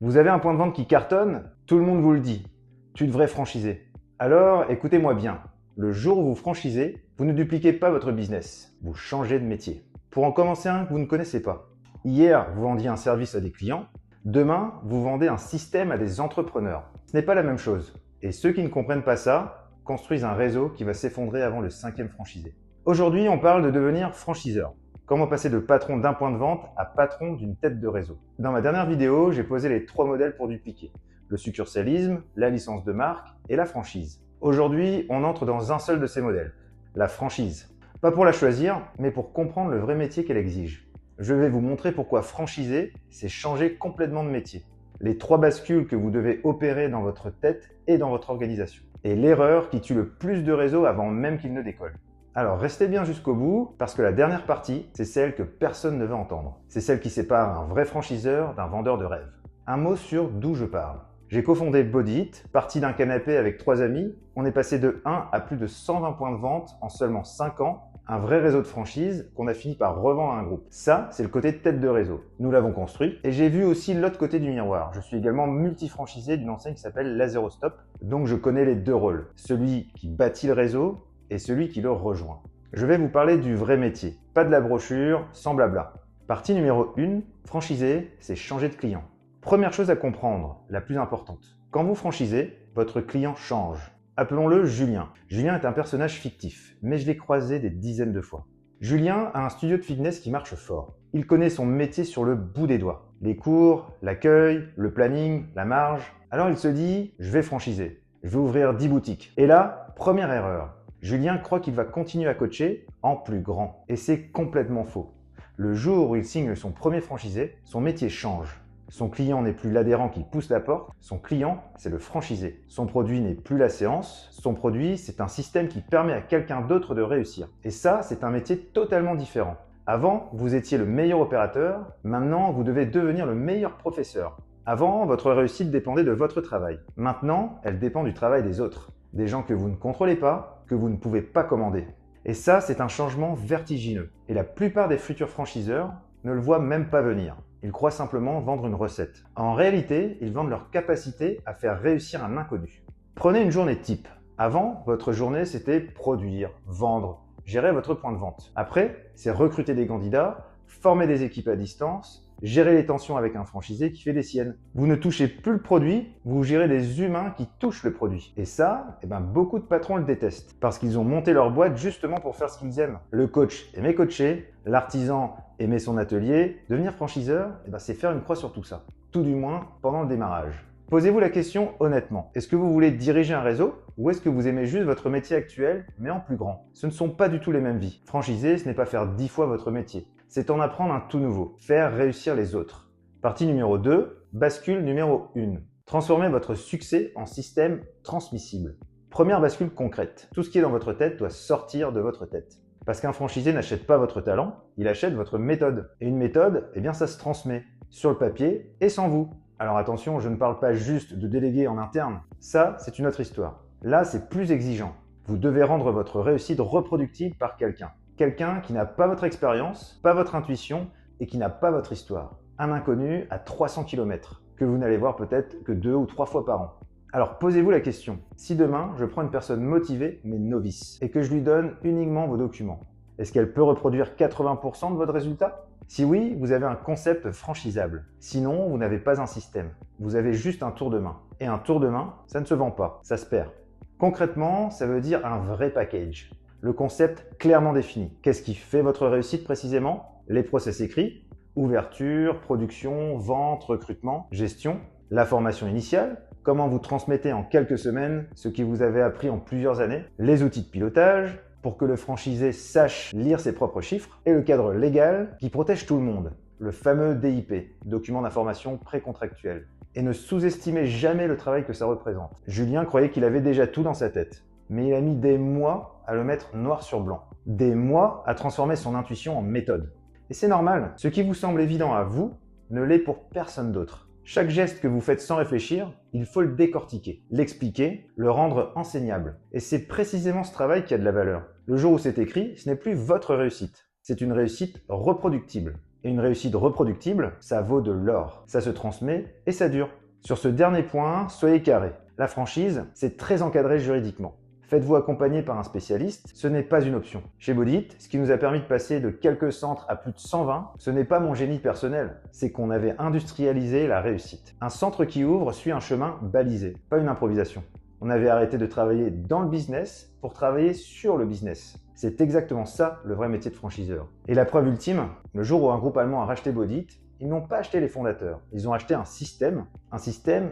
Vous avez un point de vente qui cartonne, tout le monde vous le dit. Tu devrais franchiser. Alors, écoutez-moi bien. Le jour où vous franchisez, vous ne dupliquez pas votre business. Vous changez de métier. Pour en commencer un que vous ne connaissez pas. Hier, vous vendiez un service à des clients. Demain, vous vendez un système à des entrepreneurs. Ce n'est pas la même chose. Et ceux qui ne comprennent pas ça construisent un réseau qui va s'effondrer avant le 5e franchisé. Aujourd'hui, on parle de devenir franchiseur. Comment passer de patron d'un point de vente à patron d'une tête de réseau. Dans ma dernière vidéo, j'ai posé les 3 modèles pour dupliquer. Le succursalisme, la licence de marque et la franchise. Aujourd'hui, on entre dans un seul de ces modèles, la franchise. Pas pour la choisir, mais pour comprendre le vrai métier qu'elle exige. Je vais vous montrer pourquoi franchiser, c'est changer complètement de métier. Les 3 bascules que vous devez opérer dans votre tête et dans votre organisation. Et l'erreur qui tue le plus de réseaux avant même qu'il ne décolle. Alors restez bien jusqu'au bout, parce que la dernière partie, c'est celle que personne ne veut entendre. C'est celle qui sépare un vrai franchiseur d'un vendeur de rêve. Un mot sur d'où je parle. J'ai cofondé Bodyit, parti d'un canapé avec 3 amis. On est passé de 1 à plus de 120 points de vente en seulement 5 ans. Un vrai réseau de franchise qu'on a fini par revendre à un groupe. Ça, c'est le côté tête de réseau. Nous l'avons construit et j'ai vu aussi l'autre côté du miroir. Je suis également multifranchisé d'une enseigne qui s'appelle La Zero Stop, donc je connais les 2 rôles. Celui qui bâtit le réseau et celui qui le rejoint. Je vais vous parler du vrai métier, pas de la brochure, sans blabla. Partie numéro 1, franchiser, c'est changer de client. Première chose à comprendre, la plus importante. Quand vous franchisez, votre client change. Appelons-le Julien. Julien est un personnage fictif, mais je l'ai croisé des dizaines de fois. Julien a un studio de fitness qui marche fort. Il connaît son métier sur le bout des doigts. Les cours, l'accueil, le planning, la marge. Alors il se dit, je vais franchiser. Je vais ouvrir 10 boutiques. Et là, première erreur. Julien croit qu'il va continuer à coacher en plus grand. Et c'est complètement faux. Le jour où il signe son premier franchisé, son métier change. Son client n'est plus l'adhérent qui pousse la porte, son client, c'est le franchisé. Son produit n'est plus la séance, son produit, c'est un système qui permet à quelqu'un d'autre de réussir. Et ça, c'est un métier totalement différent. Avant, vous étiez le meilleur opérateur, maintenant, vous devez devenir le meilleur professeur. Avant, votre réussite dépendait de votre travail. Maintenant, elle dépend du travail des autres. Des gens que vous ne contrôlez pas, que vous ne pouvez pas commander. Et ça, c'est un changement vertigineux. Et la plupart des futurs franchiseurs ne le voient même pas venir. Ils croient simplement vendre une recette. En réalité, ils vendent leur capacité à faire réussir un inconnu. Prenez une journée type. Avant, votre journée, c'était produire, vendre, gérer votre point de vente. Après, c'est recruter des candidats, former des équipes à distance, gérer les tensions avec un franchisé qui fait des siennes. Vous ne touchez plus le produit, vous gérez des humains qui touchent le produit. Et ça, beaucoup de patrons le détestent, parce qu'ils ont monté leur boîte justement pour faire ce qu'ils aiment. Le coach aimait coacher, l'artisan aimait son atelier. Devenir franchiseur, c'est faire une croix sur tout ça. Tout du moins pendant le démarrage. Posez-vous la question honnêtement. Est-ce que vous voulez diriger un réseau ou est-ce que vous aimez juste votre métier actuel, mais en plus grand? Ce ne sont pas du tout les mêmes vies. Franchiser, ce n'est pas faire 10 fois votre métier. C'est en apprendre un tout nouveau. Faire réussir les autres. Partie numéro 2, bascule numéro 1. Transformez votre succès en système transmissible. Première bascule concrète. Tout ce qui est dans votre tête doit sortir de votre tête. Parce qu'un franchisé n'achète pas votre talent, il achète votre méthode. Et une méthode, ça se transmet. Sur le papier et sans vous. Alors attention, je ne parle pas juste de déléguer en interne. Ça, c'est une autre histoire. Là, c'est plus exigeant. Vous devez rendre votre réussite reproductible par quelqu'un. Quelqu'un qui n'a pas votre expérience, pas votre intuition et qui n'a pas votre histoire. Un inconnu à 300 km, que vous n'allez voir peut-être que 2 ou 3 fois par an. Alors posez-vous la question, si demain je prends une personne motivée mais novice et que je lui donne uniquement vos documents, est-ce qu'elle peut reproduire 80% de votre résultat? Si oui, vous avez un concept franchisable. Sinon, vous n'avez pas un système. Vous avez juste un tour de main. Et un tour de main, ça ne se vend pas, ça se perd. Concrètement, ça veut dire un vrai package. Le concept clairement défini. Qu'est-ce qui fait votre réussite précisément? Les process écrits, ouverture, production, vente, recrutement, gestion, la formation initiale, comment vous transmettez en quelques semaines ce que vous avez appris en plusieurs années, les outils de pilotage, pour que le franchisé sache lire ses propres chiffres, et le cadre légal qui protège tout le monde, le fameux DIP, document d'information précontractuel. Et ne sous-estimez jamais le travail que ça représente. Julien croyait qu'il avait déjà tout dans sa tête, mais il a mis des mois à le mettre noir sur blanc. Des mois à transformer son intuition en méthode. Et c'est normal, ce qui vous semble évident à vous ne l'est pour personne d'autre. Chaque geste que vous faites sans réfléchir, il faut le décortiquer, l'expliquer, le rendre enseignable. Et c'est précisément ce travail qui a de la valeur. Le jour où c'est écrit, ce n'est plus votre réussite. C'est une réussite reproductible. Et une réussite reproductible, ça vaut de l'or. Ça se transmet et ça dure. Sur ce dernier point, soyez carré. La franchise, c'est très encadré juridiquement. Faites-vous accompagner par un spécialiste, ce n'est pas une option. Chez Baudit, ce qui nous a permis de passer de quelques centres à plus de 120, ce n'est pas mon génie personnel, c'est qu'on avait industrialisé la réussite. Un centre qui ouvre suit un chemin balisé, pas une improvisation. On avait arrêté de travailler dans le business pour travailler sur le business. C'est exactement ça le vrai métier de franchiseur. Et la preuve ultime, le jour où un groupe allemand a racheté Baudit, ils n'ont pas acheté les fondateurs, ils ont acheté un système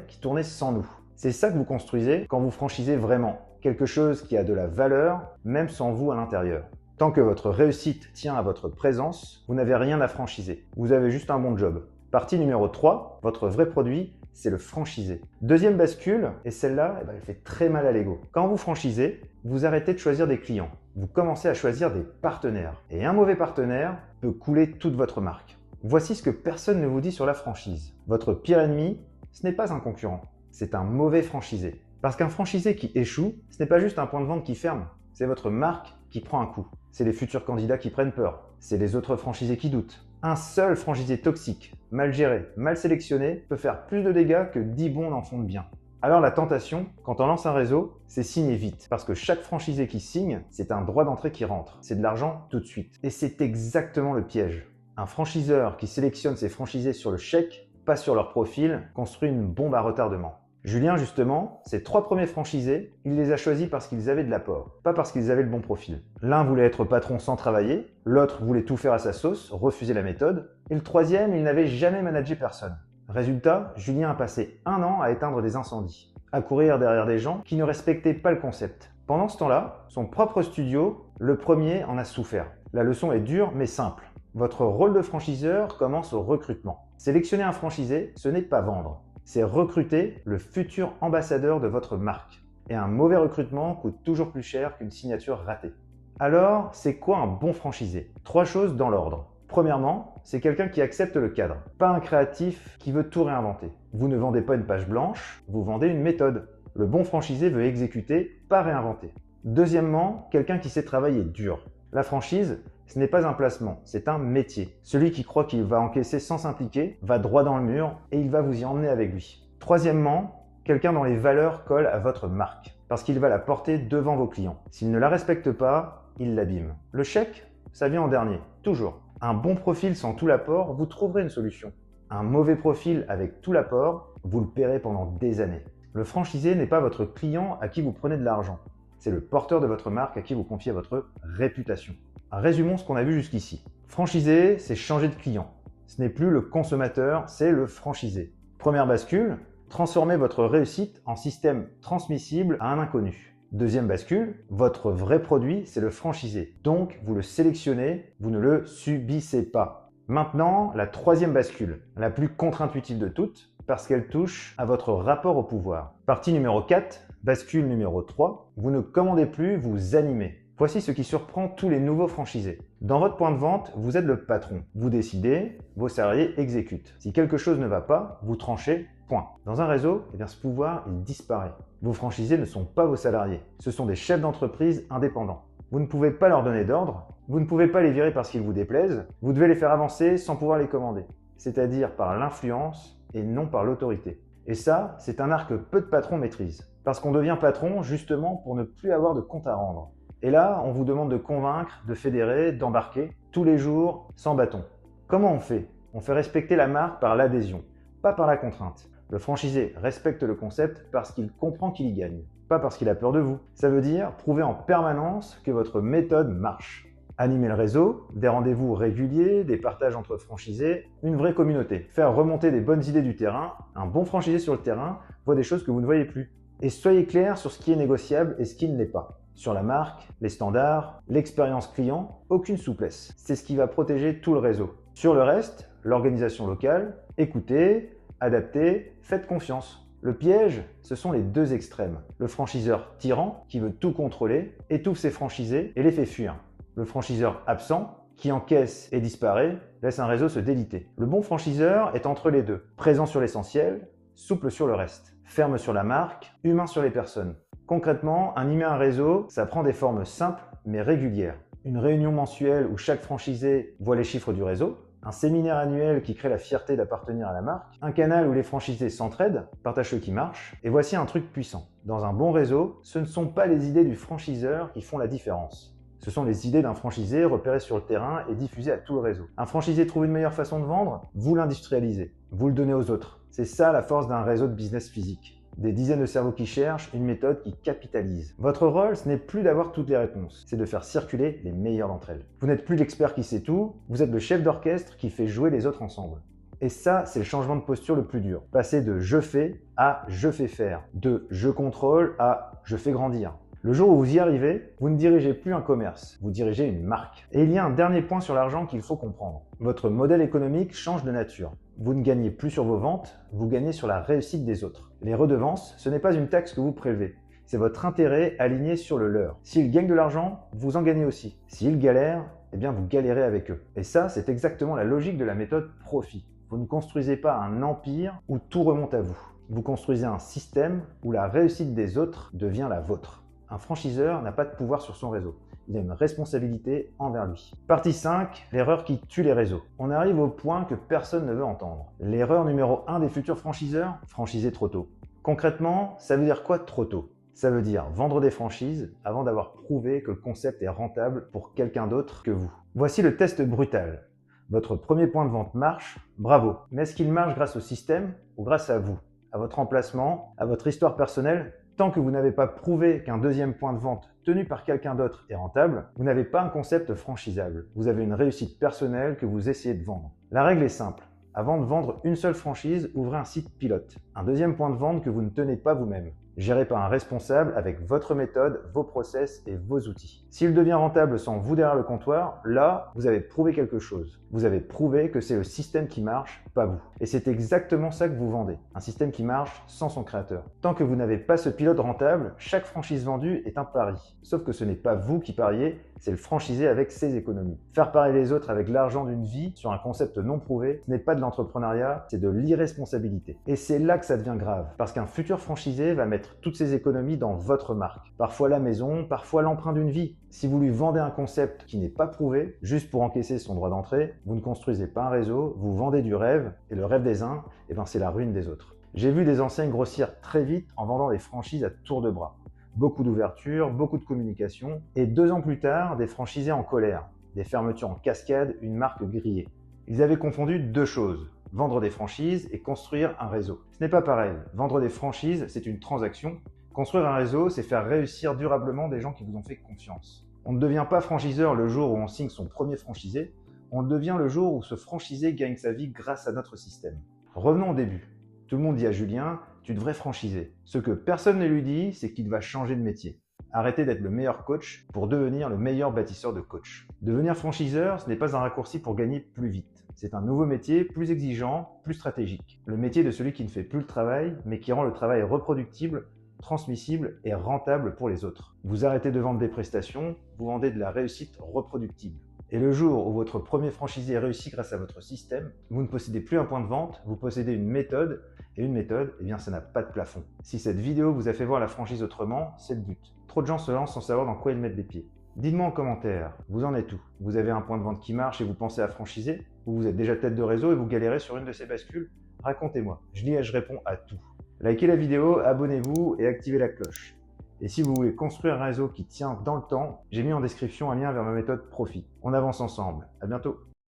qui tournait sans nous. C'est ça que vous construisez quand vous franchisez vraiment. Quelque chose qui a de la valeur, même sans vous à l'intérieur. Tant que votre réussite tient à votre présence, vous n'avez rien à franchiser. Vous avez juste un bon job. Partie numéro 3, votre vrai produit, c'est le franchisé. Deuxième bascule, et celle-là, elle fait très mal à l'ego. Quand vous franchisez, vous arrêtez de choisir des clients. Vous commencez à choisir des partenaires. Et un mauvais partenaire peut couler toute votre marque. Voici ce que personne ne vous dit sur la franchise. Votre pire ennemi, ce n'est pas un concurrent, c'est un mauvais franchisé. Parce qu'un franchisé qui échoue, ce n'est pas juste un point de vente qui ferme, c'est votre marque qui prend un coup. C'est les futurs candidats qui prennent peur, c'est les autres franchisés qui doutent. Un seul franchisé toxique, mal géré, mal sélectionné, peut faire plus de dégâts que 10 bons n'en font de bien. Alors la tentation, quand on lance un réseau, c'est signer vite. Parce que chaque franchisé qui signe, c'est un droit d'entrée qui rentre. C'est de l'argent tout de suite. Et c'est exactement le piège. Un franchiseur qui sélectionne ses franchisés sur le chèque, pas sur leur profil, construit une bombe à retardement. Julien, justement, ses 3 premiers franchisés, il les a choisis parce qu'ils avaient de l'apport, pas parce qu'ils avaient le bon profil. L'un voulait être patron sans travailler, l'autre voulait tout faire à sa sauce, refuser la méthode, et le troisième, il n'avait jamais managé personne. Résultat, Julien a passé 1 an à éteindre des incendies, à courir derrière des gens qui ne respectaient pas le concept. Pendant ce temps-là, son propre studio, le premier, en a souffert. La leçon est dure mais simple. Votre rôle de franchiseur commence au recrutement. Sélectionner un franchisé, ce n'est pas vendre. C'est recruter le futur ambassadeur de votre marque. Et un mauvais recrutement coûte toujours plus cher qu'une signature ratée. Alors, c'est quoi un bon franchisé? 3 choses dans l'ordre. Premièrement, c'est quelqu'un qui accepte le cadre, pas un créatif qui veut tout réinventer. Vous ne vendez pas une page blanche, vous vendez une méthode. Le bon franchisé veut exécuter, pas réinventer. Deuxièmement, quelqu'un qui sait travailler dur. La franchise, ce n'est pas un placement, c'est un métier. Celui qui croit qu'il va encaisser sans s'impliquer va droit dans le mur et il va vous y emmener avec lui. Troisièmement, quelqu'un dont les valeurs collent à votre marque, parce qu'il va la porter devant vos clients. S'il ne la respecte pas, il l'abîme. Le chèque, ça vient en dernier, toujours. Un bon profil sans tout l'apport, vous trouverez une solution. Un mauvais profil avec tout l'apport, vous le paierez pendant des années. Le franchisé n'est pas votre client à qui vous prenez de l'argent. C'est le porteur de votre marque à qui vous confiez votre réputation. Résumons ce qu'on a vu jusqu'ici. Franchisé, c'est changer de client. Ce n'est plus le consommateur, c'est le franchisé. Première bascule, transformez votre réussite en système transmissible à un inconnu. Deuxième bascule, votre vrai produit, c'est le franchisé. Donc, vous le sélectionnez, vous ne le subissez pas. Maintenant, la troisième bascule, la plus contre-intuitive de toutes, parce qu'elle touche à votre rapport au pouvoir. Partie numéro 4, bascule numéro 3, vous ne commandez plus, vous animez. Voici ce qui surprend tous les nouveaux franchisés. Dans votre point de vente, vous êtes le patron. Vous décidez, vos salariés exécutent. Si quelque chose ne va pas, vous tranchez, point. Dans un réseau, ce pouvoir, il disparaît. Vos franchisés ne sont pas vos salariés. Ce sont des chefs d'entreprise indépendants. Vous ne pouvez pas leur donner d'ordre, vous ne pouvez pas les virer parce qu'ils vous déplaisent, vous devez les faire avancer sans pouvoir les commander. C'est-à-dire par l'influence et non par l'autorité. Et ça, c'est un art que peu de patrons maîtrisent. Parce qu'on devient patron justement pour ne plus avoir de compte à rendre. Et là, on vous demande de convaincre, de fédérer, d'embarquer, tous les jours, sans bâton. Comment on fait? On fait respecter la marque par l'adhésion, pas par la contrainte. Le franchisé respecte le concept parce qu'il comprend qu'il y gagne, pas parce qu'il a peur de vous. Ça veut dire prouver en permanence que votre méthode marche. Animer le réseau, des rendez-vous réguliers, des partages entre franchisés, une vraie communauté. Faire remonter des bonnes idées du terrain. Un bon franchisé sur le terrain voit des choses que vous ne voyez plus. Et soyez clair sur ce qui est négociable et ce qui ne l'est pas. Sur la marque, les standards, l'expérience client, aucune souplesse. C'est ce qui va protéger tout le réseau. Sur le reste, l'organisation locale, écoutez, adaptez, faites confiance. Le piège, ce sont les deux extrêmes. Le franchiseur tyran, qui veut tout contrôler, étouffe ses franchisés et les fait fuir. Le franchiseur absent, qui encaisse et disparaît, laisse un réseau se déliter. Le bon franchiseur est entre les deux, présent sur l'essentiel, souple sur le reste, ferme sur la marque, humain sur les personnes. Concrètement, animer un réseau, ça prend des formes simples mais régulières. Une réunion mensuelle où chaque franchisé voit les chiffres du réseau, un séminaire annuel qui crée la fierté d'appartenir à la marque, un canal où les franchisés s'entraident, partagent ce qui marche, et voici un truc puissant. Dans un bon réseau, ce ne sont pas les idées du franchiseur qui font la différence. Ce sont les idées d'un franchisé repérées sur le terrain et diffusées à tout le réseau. Un franchisé trouve une meilleure façon de vendre, vous l'industrialisez, vous le donnez aux autres. C'est ça la force d'un réseau de business physique. Des dizaines de cerveaux qui cherchent, une méthode qui capitalise. Votre rôle, ce n'est plus d'avoir toutes les réponses, c'est de faire circuler les meilleures d'entre elles. Vous n'êtes plus l'expert qui sait tout, vous êtes le chef d'orchestre qui fait jouer les autres ensemble. Et ça, c'est le changement de posture le plus dur. Passer de « je fais » à « je fais faire », de « je contrôle » à « je fais grandir ». Le jour où vous y arrivez, vous ne dirigez plus un commerce, vous dirigez une marque. Et il y a un dernier point sur l'argent qu'il faut comprendre. Votre modèle économique change de nature. Vous ne gagnez plus sur vos ventes, vous gagnez sur la réussite des autres. Les redevances, ce n'est pas une taxe que vous prélevez, c'est votre intérêt aligné sur le leur. S'ils gagnent de l'argent, vous en gagnez aussi. S'ils galèrent, eh bien vous galérez avec eux. Et ça, c'est exactement la logique de la méthode profit. Vous ne construisez pas un empire où tout remonte à vous. Vous construisez un système où la réussite des autres devient la vôtre. Un franchiseur n'a pas de pouvoir sur son réseau. Il a une responsabilité envers lui. Partie 5, l'erreur qui tue les réseaux. On arrive au point que personne ne veut entendre. L'erreur numéro 1 des futurs franchiseurs, franchiser trop tôt. Concrètement, ça veut dire quoi trop tôt? Ça veut dire vendre des franchises avant d'avoir prouvé que le concept est rentable pour quelqu'un d'autre que vous. Voici le test brutal. Votre premier point de vente marche, bravo. Mais est-ce qu'il marche grâce au système ou grâce à vous? À votre emplacement, à votre histoire personnelle? Tant que vous n'avez pas prouvé qu'un deuxième point de vente tenu par quelqu'un d'autre est rentable, vous n'avez pas un concept franchisable. Vous avez une réussite personnelle que vous essayez de vendre. La règle est simple. Avant de vendre une seule franchise, ouvrez un site pilote. Un deuxième point de vente que vous ne tenez pas vous-même. Géré par un responsable avec votre méthode, vos process et vos outils. S'il devient rentable sans vous derrière le comptoir, là, vous avez prouvé quelque chose. Vous avez prouvé que c'est le système qui marche, pas vous. Et c'est exactement ça que vous vendez. Un système qui marche sans son créateur. Tant que vous n'avez pas ce pilote rentable, chaque franchise vendue est un pari. Sauf que ce n'est pas vous qui pariez, c'est le franchisé avec ses économies. Faire parier les autres avec l'argent d'une vie sur un concept non prouvé, ce n'est pas de l'entrepreneuriat, c'est de l'irresponsabilité. Et c'est là que ça devient grave. Parce qu'un futur franchisé va mettre toutes ses économies dans votre marque. Parfois la maison, parfois l'emprunt d'une vie. Si vous lui vendez un concept qui n'est pas prouvé, juste pour encaisser son droit d'entrée, vous ne construisez pas un réseau, vous vendez du rêve, et le rêve des uns, c'est la ruine des autres. J'ai vu des enseignes grossir très vite en vendant des franchises à tour de bras. Beaucoup d'ouverture, beaucoup de communication, et 2 ans plus tard, des franchisés en colère, des fermetures en cascade, une marque grillée. Ils avaient confondu 2 choses. Vendre des franchises et construire un réseau. Ce n'est pas pareil. Vendre des franchises, c'est une transaction. Construire un réseau, c'est faire réussir durablement des gens qui vous ont fait confiance. On ne devient pas franchiseur le jour où on signe son premier franchisé, on le devient le jour où ce franchisé gagne sa vie grâce à notre système. Revenons au début. Tout le monde dit à Julien, tu devrais franchiser. Ce que personne ne lui dit, c'est qu'il va changer de métier. Arrêtez d'être le meilleur coach pour devenir le meilleur bâtisseur de coach. Devenir franchiseur, ce n'est pas un raccourci pour gagner plus vite. C'est un nouveau métier plus exigeant, plus stratégique. Le métier de celui qui ne fait plus le travail, mais qui rend le travail reproductible, transmissible et rentable pour les autres. Vous arrêtez de vendre des prestations, vous vendez de la réussite reproductible. Et le jour où votre premier franchisé réussit grâce à votre système, vous ne possédez plus un point de vente, vous possédez une méthode, et une méthode, ça n'a pas de plafond. Si cette vidéo vous a fait voir la franchise autrement, c'est le but. Trop de gens se lancent sans savoir dans quoi ils mettent les pieds. Dites-moi en commentaire, vous en êtes où? Vous avez un point de vente qui marche et vous pensez à franchiser? Ou vous êtes déjà tête de réseau et vous galérez sur une de ces bascules? Racontez-moi, je lis et je réponds à tout. Likez la vidéo, abonnez-vous et activez la cloche. Et si vous voulez construire un réseau qui tient dans le temps, j'ai mis en description un lien vers ma méthode Profit. On avance ensemble. À bientôt.